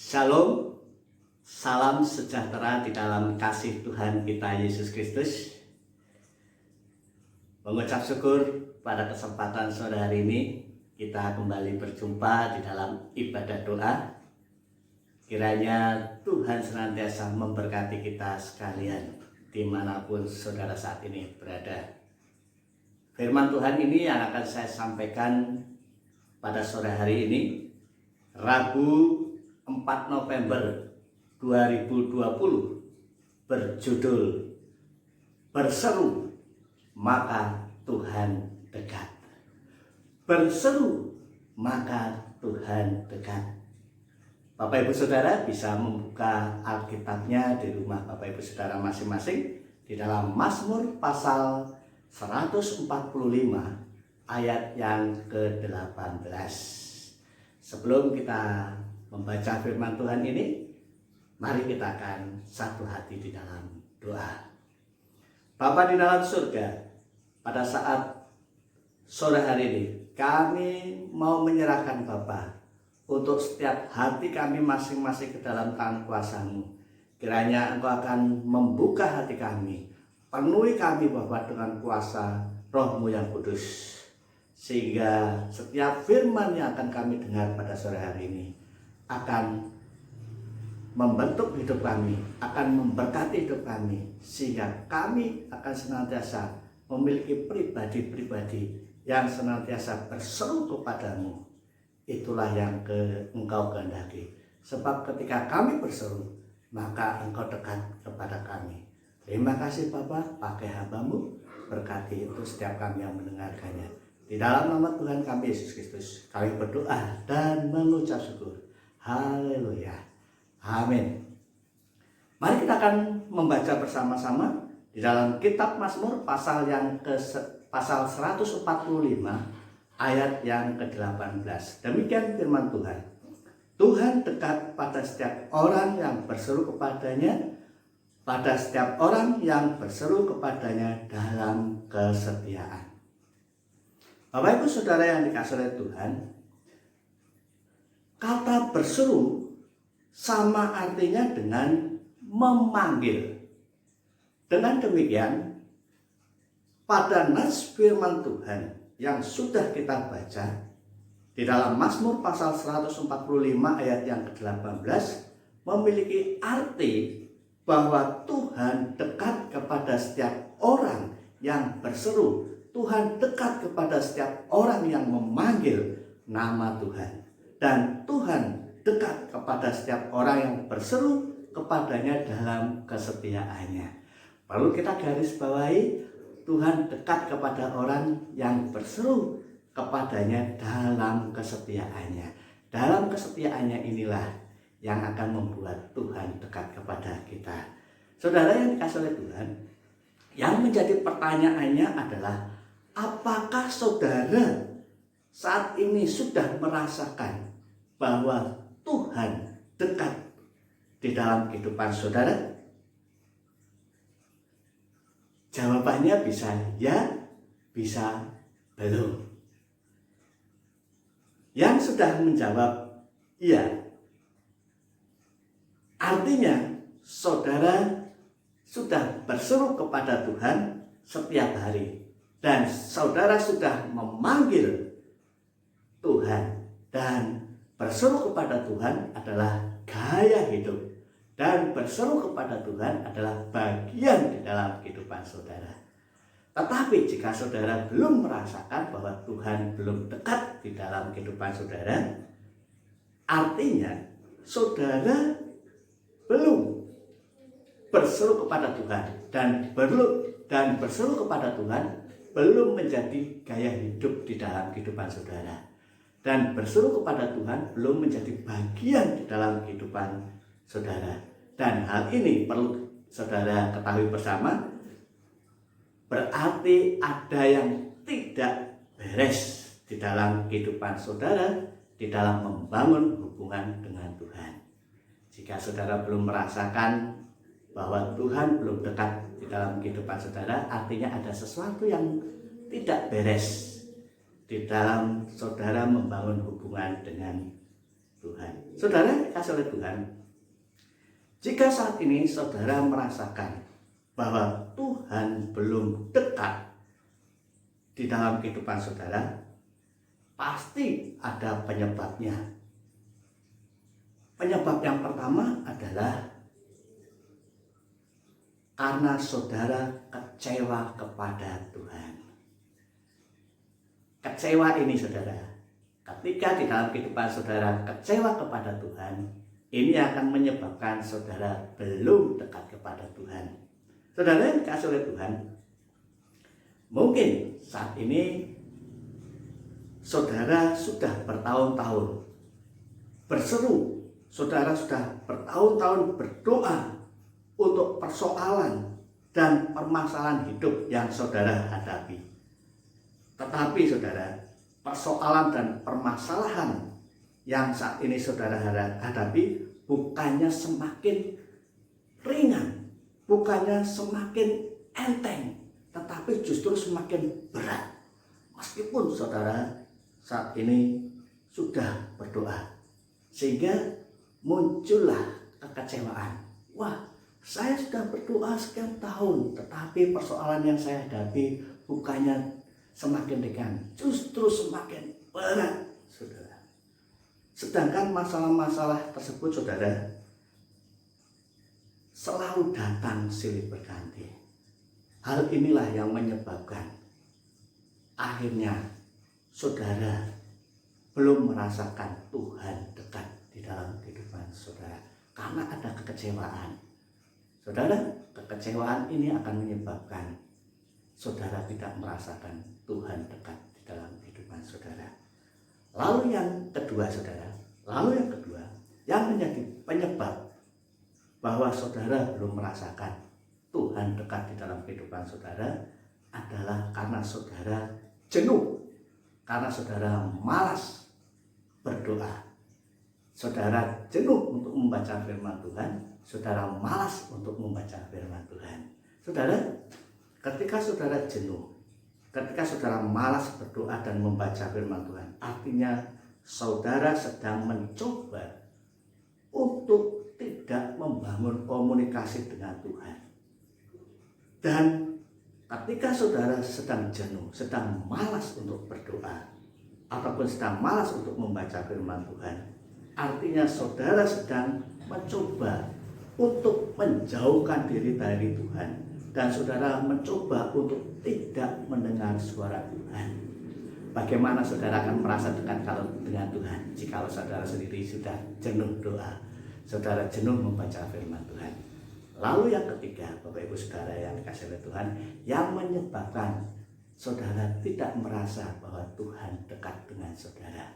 Shalom, salam sejahtera di dalam kasih Tuhan kita Yesus Kristus. Mengucap syukur pada kesempatan sore hari ini kita kembali berjumpa di dalam ibadah doa. Kiranya Tuhan senantiasa memberkati kita sekalian dimanapun saudara saat ini berada. Firman Tuhan ini yang akan saya sampaikan pada sore hari ini, Rabu 4 November 2020, berjudul Berseru Maka Tuhan Dekat. Berseru maka Tuhan dekat. Bapak Ibu Saudara bisa membuka Alkitabnya di rumah Bapak Ibu Saudara masing-masing di dalam Mazmur pasal 145 ayat yang ke-18. Sebelum kita membaca firman Tuhan ini, mari kita akan satu hati di dalam doa. Bapa di dalam surga, pada saat sore hari ini kami mau menyerahkan Bapa untuk setiap hati kami masing-masing ke dalam tangan kuasa-Mu. Kiranya Engkau akan membuka hati kami, penuhi kami Bapa dengan kuasa Roh-Mu yang kudus, sehingga setiap firman yang akan kami dengar pada sore hari ini akan membentuk hidup kami, akan memberkati hidup kami, sehingga kami akan senantiasa memiliki pribadi-pribadi yang senantiasa berseru kepadamu. Itulah yang Engkau kehendaki. Sebab ketika kami berseru, maka Engkau dekat kepada kami. Terima kasih Bapa, pakai hamba-Mu, berkati untuk setiap kami yang mendengarkannya. Di dalam nama Tuhan kami Yesus Kristus, kami berdoa dan mengucap syukur. Haleluya. Amin. Mari kita akan membaca bersama-sama di dalam kitab Mazmur pasal 145 ayat yang ke-18. Demikian firman Tuhan. Tuhan dekat pada setiap orang yang berseru kepadanya, pada setiap orang yang berseru kepadanya dalam kesetiaan. Bapak Ibu Saudara yang dikasihi oleh Tuhan, kata berseru sama artinya dengan memanggil. Dengan demikian, pada nas firman Tuhan yang sudah kita baca di dalam Mazmur pasal 145 ayat yang ke-18 memiliki arti bahwa Tuhan dekat kepada setiap orang yang berseru. Tuhan dekat kepada setiap orang yang memanggil nama Tuhan. Dan Tuhan dekat kepada setiap orang yang berseru kepadanya dalam kesetiaannya. Perlu kita garis bawahi, Tuhan dekat kepada orang yang berseru kepadanya dalam kesetiaannya. Dalam kesetiaannya inilah yang akan membuat Tuhan dekat kepada kita. Saudara yang dikasihi oleh Tuhan, yang menjadi pertanyaannya adalah, apakah saudara saat ini sudah merasakan bahwa Tuhan dekat di dalam kehidupan saudara? Jawabannya bisa ya, bisa belum. Yang sudah menjawab iya, artinya saudara sudah berseru kepada Tuhan setiap hari. Dan saudara sudah memanggil Tuhan. Dan berseru kepada Tuhan adalah gaya hidup. Dan berseru kepada Tuhan adalah bagian di dalam kehidupan saudara. Tetapi jika saudara belum merasakan bahwa Tuhan belum dekat di dalam kehidupan saudara, artinya saudara belum berseru kepada Tuhan. Dan berseru kepada Tuhan belum menjadi gaya hidup di dalam kehidupan saudara. Dan berseru kepada Tuhan belum menjadi bagian di dalam kehidupan saudara. Dan hal ini perlu saudara ketahui bersama, berarti ada yang tidak beres di dalam kehidupan saudara, di dalam membangun hubungan dengan Tuhan. Jika saudara belum merasakan bahwa Tuhan belum dekat di dalam kehidupan saudara, artinya ada sesuatu yang tidak beres di dalam saudara membangun hubungan dengan Tuhan. Saudara dikasih oleh Tuhan, jika saat ini saudara merasakan bahwa Tuhan belum dekat di dalam kehidupan saudara, pasti ada penyebabnya. Penyebab yang pertama adalah karena saudara kecewa kepada Tuhan. Kecewa ini saudara, ketika di dalam kehidupan saudara kecewa kepada Tuhan, ini akan menyebabkan saudara belum dekat kepada Tuhan. Saudara yang dikasih oleh Tuhan, mungkin saat ini saudara sudah bertahun-tahun berseru, saudara sudah bertahun-tahun berdoa untuk persoalan dan permasalahan hidup yang saudara hadapi. Tetapi saudara, persoalan dan permasalahan yang saat ini saudara hadapi bukannya semakin ringan, bukannya semakin enteng, tetapi justru semakin berat. Meskipun saudara saat ini sudah berdoa, sehingga muncullah kekecewaan. Wah, saya sudah berdoa sekian tahun, tetapi persoalan yang saya hadapi bukannya semakin ringan, justru semakin berat, saudara. Sedangkan masalah-masalah tersebut, saudara, selalu datang silih berganti. Hal inilah yang menyebabkan akhirnya saudara belum merasakan Tuhan dekat di dalam kehidupan saudara, karena ada kekecewaan. Saudara, kekecewaan ini akan menyebabkan saudara tidak merasakan Tuhan dekat di dalam kehidupan saudara. Lalu yang kedua saudara, yang menjadi penyebab bahwa saudara belum merasakan Tuhan dekat di dalam kehidupan saudara adalah karena saudara jenuh, karena saudara malas berdoa. Saudara jenuh untuk membaca firman Tuhan, saudara malas untuk membaca firman Tuhan. Saudara, ketika saudara jenuh, ketika saudara malas berdoa dan membaca firman Tuhan, artinya saudara sedang mencoba untuk tidak membangun komunikasi dengan Tuhan. Dan ketika saudara sedang jenuh, sedang malas untuk berdoa, ataupun sedang malas untuk membaca firman Tuhan, artinya saudara sedang mencoba untuk menjauhkan diri dari Tuhan, dan saudara mencoba untuk tidak mendengar suara Tuhan. Bagaimana saudara akan merasa dekat kalau dengan Tuhan jika saudara sendiri sudah jenuh doa, saudara jenuh membaca firman Tuhan? Lalu yang ketiga, Bapak Ibu Saudara yang dikasihi oleh Tuhan, yang menyebabkan saudara tidak merasa bahwa Tuhan dekat dengan saudara,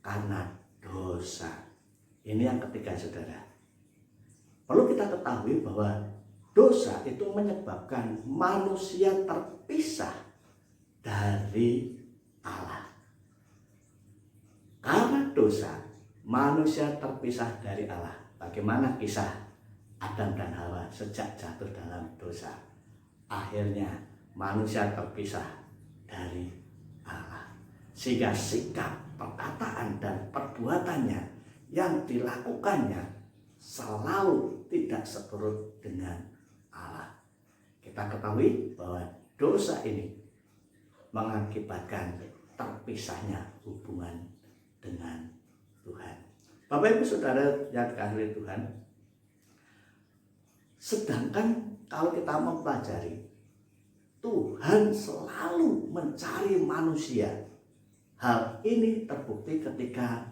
karena dosa. Ini yang ketiga saudara. Perlu kita ketahui bahwa dosa itu menyebabkan manusia terpisah dari Allah. Karena dosa, manusia terpisah dari Allah. Bagaimana kisah Adam dan Hawa sejak jatuh dalam dosa? Akhirnya manusia terpisah dari Allah, sehingga sikap, perkataan, dan perbuatannya yang dilakukannya selalu tidak seturut dengan Allah. Kita ketahui bahwa dosa ini mengakibatkan terpisahnya hubungan dengan Tuhan. Bapak Ibu Saudara yang dikasihi Tuhan, sedangkan kalau kita mempelajari, Tuhan selalu mencari manusia. Hal ini terbukti ketika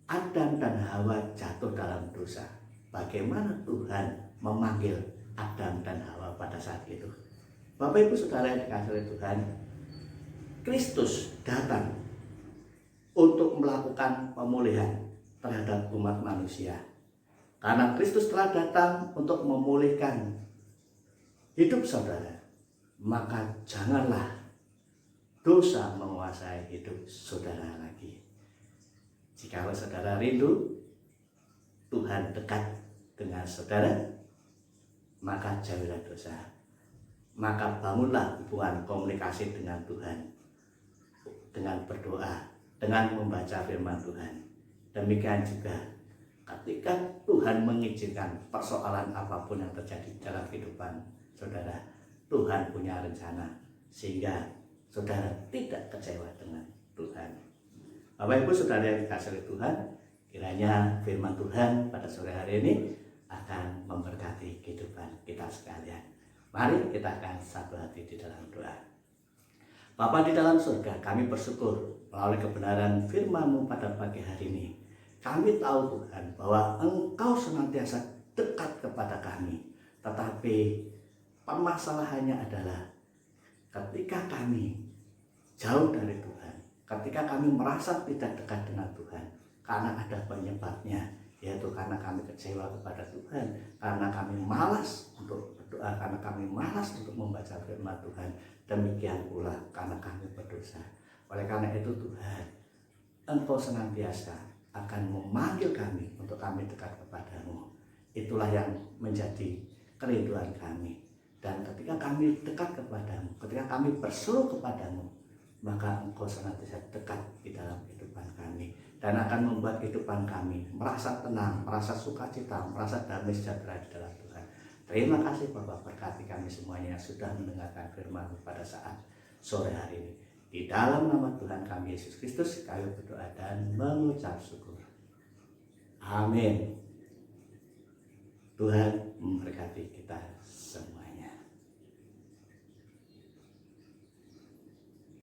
Adam dan Hawa jatuh dalam dosa. Bagaimana Tuhan memanggil Adam dan Hawa pada saat itu? Bapak Ibu Saudara yang dikasihi oleh Tuhan, Kristus datang untuk melakukan pemulihan terhadap umat manusia. Karena Kristus telah datang untuk memulihkan hidup saudara, maka janganlah dosa menguasai hidup saudara lagi. Jika saudara rindu Tuhan dekat dengan saudara, maka jauhilah dosa. Maka bangunlah hubungan komunikasi dengan Tuhan, dengan berdoa, dengan membaca firman Tuhan. Demikian juga ketika Tuhan mengizinkan persoalan apapun yang terjadi dalam kehidupan saudara, Tuhan punya rencana sehingga saudara tidak kecewa dengan Tuhan. Bapak Ibu Saudara yang dikasihi oleh Tuhan, kiranya firman Tuhan pada sore hari ini akan memberkati kehidupan kita sekalian. Mari kita akan satu hati di dalam doa. Bapa di dalam surga, kami bersyukur melalui kebenaran firman-Mu pada pagi hari ini. Kami tahu Tuhan bahwa Engkau senantiasa dekat kepada kami. Tetapi permasalahannya adalah ketika kami jauh dari Tuhan, ketika kami merasa tidak dekat dengan Tuhan, karena ada penyebabnya, yaitu karena kami kecewa kepada Tuhan, karena kami malas untuk berdoa, karena kami malas untuk membaca firman Tuhan. Demikian pula karena kami berdosa. Oleh karena itu Tuhan, Engkau senantiasa akan memanggil kami untuk kami dekat kepadamu. Itulah yang menjadi kerinduan kami. Dan ketika kami dekat kepadamu, ketika kami berseru kepadamu, maka Engkau senantiasa dekat di dalam kehidupan kami dan akan membuat kehidupan kami merasa tenang, merasa sukacita, merasa damai sejahtera di dalam Tuhan. Terima kasih Bapak, berkati kami semuanya yang sudah mendengarkan firman pada saat sore hari ini. Di dalam nama Tuhan kami Yesus Kristus kami berdoa dan mengucap syukur. Amin. Tuhan memberkati kita.